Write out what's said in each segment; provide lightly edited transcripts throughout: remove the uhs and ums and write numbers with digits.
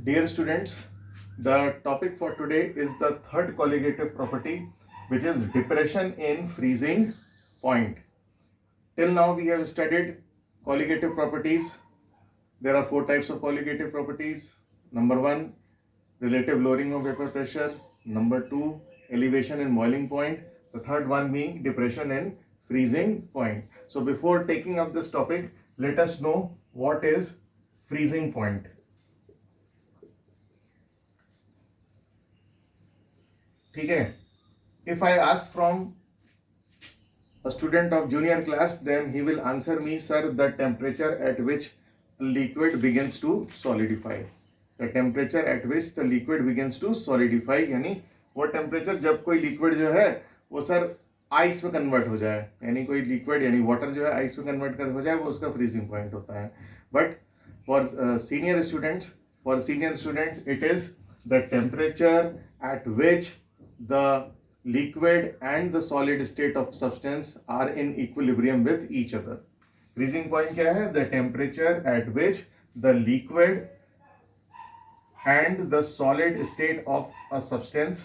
Dear students, the topic for today is the third colligative property, which is depression in freezing point. Till now we have studied colligative properties. There are four types of colligative properties. Number one, relative lowering of vapor pressure. Number two, elevation in boiling point. The third one being depression in freezing point. So before taking up this topic, let us know what is freezing point. ठीक है. If I ask from a student of junior class, then he will answer me, sir, the temperature at which liquid begins to solidify. The temperature at which the liquid begins to solidify, यानी वो temperature जब कोई liquid जो है वो sir ice में convert हो जाए, यानी कोई लिक्विड यानी वाटर जो है आइस में कन्वर्ट कर हो जाए, वो उसका फ्रीजिंग पॉइंट होता है. But for senior students it is the temperature at which the liquid and the solid state of substance are in equilibrium with each other. Freezing point क्या है? The temperature at which the liquid and the solid state of a substance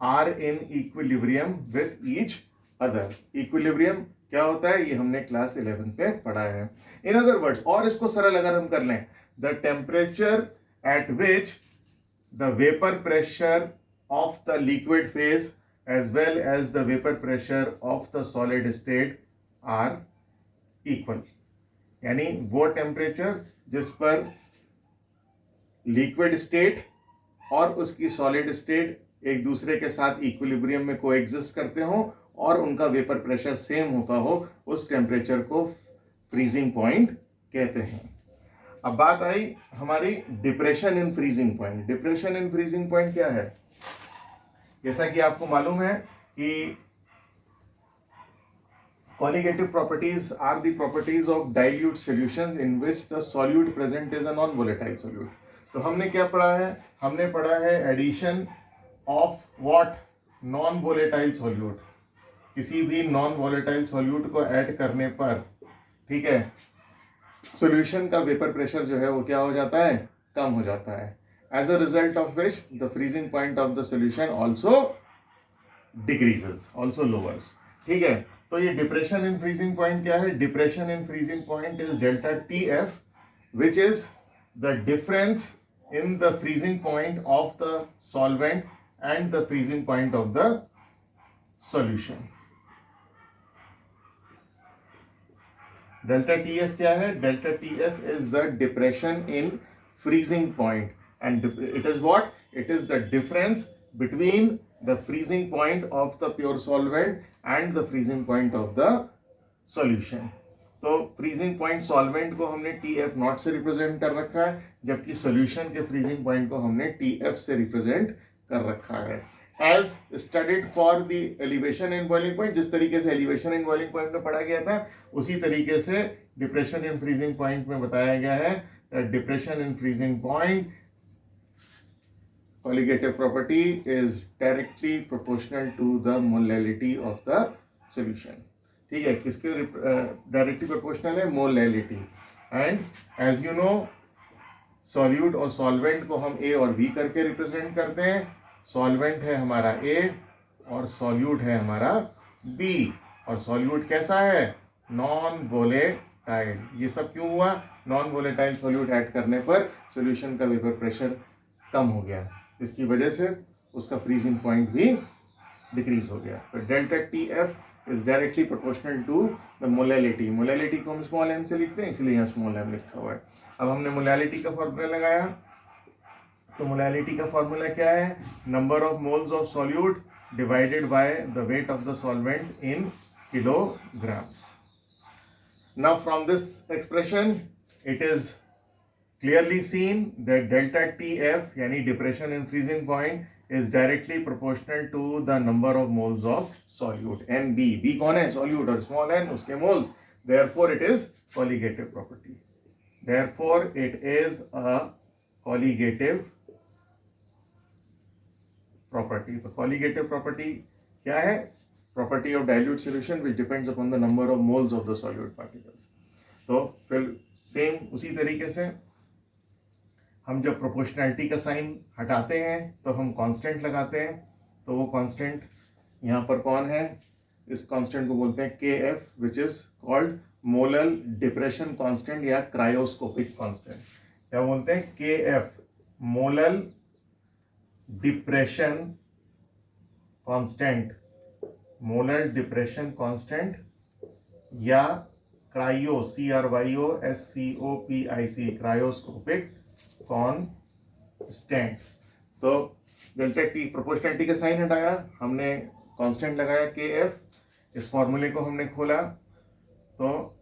are in equilibrium with each other. Equilibrium क्या होता है? ये हमने class 11 पे पढ़ा है. In other words, और इसको सरल अगर हम कर लें, the temperature at which the vapor pressure of the liquid phase as well as the vapor pressure of the solid state are equal. यानी वो टेम्परेचर जिस पर लिक्विड स्टेट और उसकी सॉलिड स्टेट एक दूसरे के साथ इक्विलिब्रियम में कोएग्जिस्ट करते हो और उनका वेपर प्रेशर सेम होता हो, उस टेम्परेचर को फ्रीजिंग पॉइंट कहते हैं. अब बात आई हमारी depression in freezing point. Depression in freezing point क्या है? जैसा कि आपको मालूम है कि colligative properties are the properties of dilute solutions in which the solute present is a non-volatile solute. तो हमने क्या पढ़ा है? हमने पढ़ा है addition of what? Non volatile solute. किसी भी नॉन वोलेटाइल सोल्यूट को ऐड करने पर, ठीक है, सॉल्यूशन का वेपर प्रेशर जो है वो क्या हो जाता है? कम हो जाता है. As a result of which the freezing point of the solution also decreases, also lowers. ठीक है, तो ये डिप्रेशन इन फ्रीजिंग पॉइंट क्या है? Depression in freezing point is delta T F, which is the difference in the freezing point of the solvent and the freezing point of the solution. Delta T F क्या है? Delta T F is the depression in freezing point, and it is what? It is the difference between the freezing point of the pure solvent and the freezing point of the solution. तो freezing point solvent को हमने TF not से represent कर रखा है, जबकि solution के freezing point को हमने TF से रिप्रेजेंट कर रखा है. As studied for the elevation in boiling point, जिस तरीके से elevation in boiling point में पढ़ा गया था, उसी तरीके से depression in freezing point में बताया गया है. Depression in freezing point colligative property is directly proportional to the molality of the solution. ठीक है, किसके डायरेक्टली प्रोपोर्शनल है? Molality. And as you know, solute और सॉल्वेंट को हम ए और बी करके रिप्रेजेंट करते हैं. सॉल्वेंट है हमारा ए और सॉल्यूट है हमारा बी. और सॉल्यूट कैसा है? Non volatile. ये सब क्यों हुआ? नॉन वोलेटाइल सॉल्यूट ऐड करने पर सॉल्यूशन का वेपर प्रेशर कम हो गया, जिसकी वजह से उसका फ्रीजिंग पॉइंट भी डिक्रीज हो गया. तो delta T F is directly proportional to the molality. Molality को हम स्मॉल एम से लिखते हैं, इसलिए यहाँ स्मॉल एम लिखा हुआ है. अब हमने मोलैलिटी का फॉर्मूला लगाया, तो मोलैलिटी का फॉर्मूला क्या है? Number of moles of solute divided by the weight of the solvent in kilograms. Now from this expression it is clearly seen that delta TF यानी depression in freezing point is directly proportional to the number of moles of solute. and B कौन है? solute, और small n उसके moles. therefore it is colligative property. therefore it is a colligative property. तो colligative property क्या है? property of dilute solution which depends upon the number of moles of the solute particles. तो फिर same उसी तरीके से हम जब प्रोपोर्शनैलिटी का साइन हटाते हैं तो हम कांस्टेंट लगाते हैं, तो वो कांस्टेंट यहाँ पर कौन है, इस कांस्टेंट को बोलते हैं के F, which is called molar depression constant या क्रायोस्कोपिक कांस्टेंट। क्या बोलते हैं, के F molar depression constant, molar depression constant या क्रायो CRYOSCOPIC क्रायोस्कोपिक कांस्टेंट। तो डेल्टा टी प्रोपोर्शनैलिटी का साइन हटाया, हमने कांस्टेंट लगाया के एफ, इस फॉर्मूले को हमने खोला तो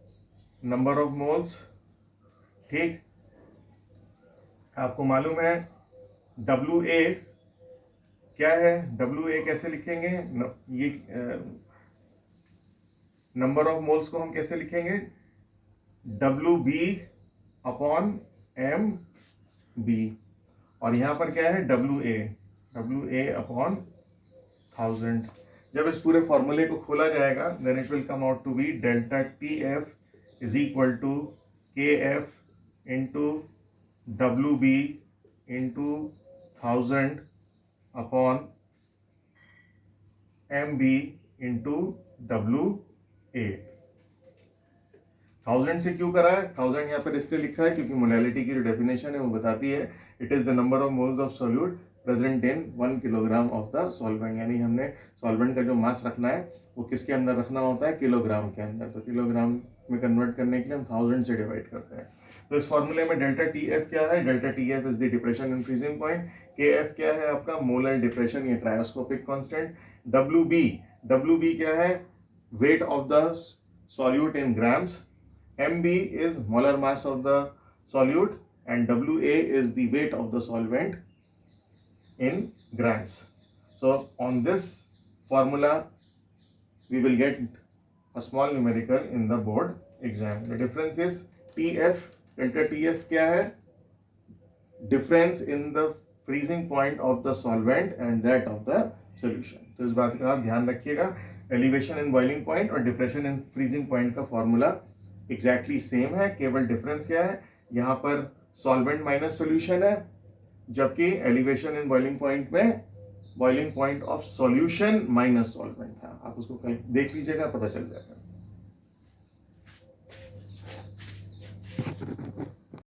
नंबर ऑफ मोल्स, ठीक, आपको मालूम है WA क्या है, WA कैसे लिखेंगे, ये नंबर ऑफ मोल्स को हम कैसे लिखेंगे, WB अपॉन MB, और यहाँ पर क्या है WA अपॉन 1000। जब इस पूरे फॉर्मूले को खोला जाएगा then it will come out to be delta TF is equal to KF into WB into 1000 upon MB into WA। 1000 से क्यों करा है, 1000 यहाँ पर इसलिए लिखा है क्योंकि मोलैलिटी की जो डेफिनेशन है वो बताती है it is the number of moles of solute present in 1 kilogram of the solvent, यानी हमने सॉल्वेंट का जो मास रखना है वो किसके अंदर रखना होता है, किलोग्राम के अंदर। तो किलोग्राम में कन्वर्ट करने के लिए हम 1000 से डिवाइड करते हैं। तो इस फॉर्मूले में डेल्टा TF क्या है, delta TF is the depression in freezing point, KF क्या है आपका मोलर डिप्रेशन या क्रायोस्कोपिक कांस्टेंट, WB क्या है weight of the solute in grams, MB is molar mass of the solute and WA is the weight of the solvent in grams. So on this formula we will get a small numerical in the board exam. The difference is TF, delta TF क्या है, difference in the freezing point of the solvent and that of the solution. तो इस बात का आप ध्यान रखिएगा, elevation in boiling point और डिप्रेशन इन फ्रीजिंग पॉइंट का फॉर्मूला एग्जैक्टली सेम है, केवल डिफरेंस क्या है, यहाँ पर सॉल्वेंट माइनस सॉल्यूशन है, जबकि एलिवेशन इन बॉइलिंग पॉइंट में boiling point of solution minus solvent था। आप उसको देख लीजिएगा, पता चल जाएगा।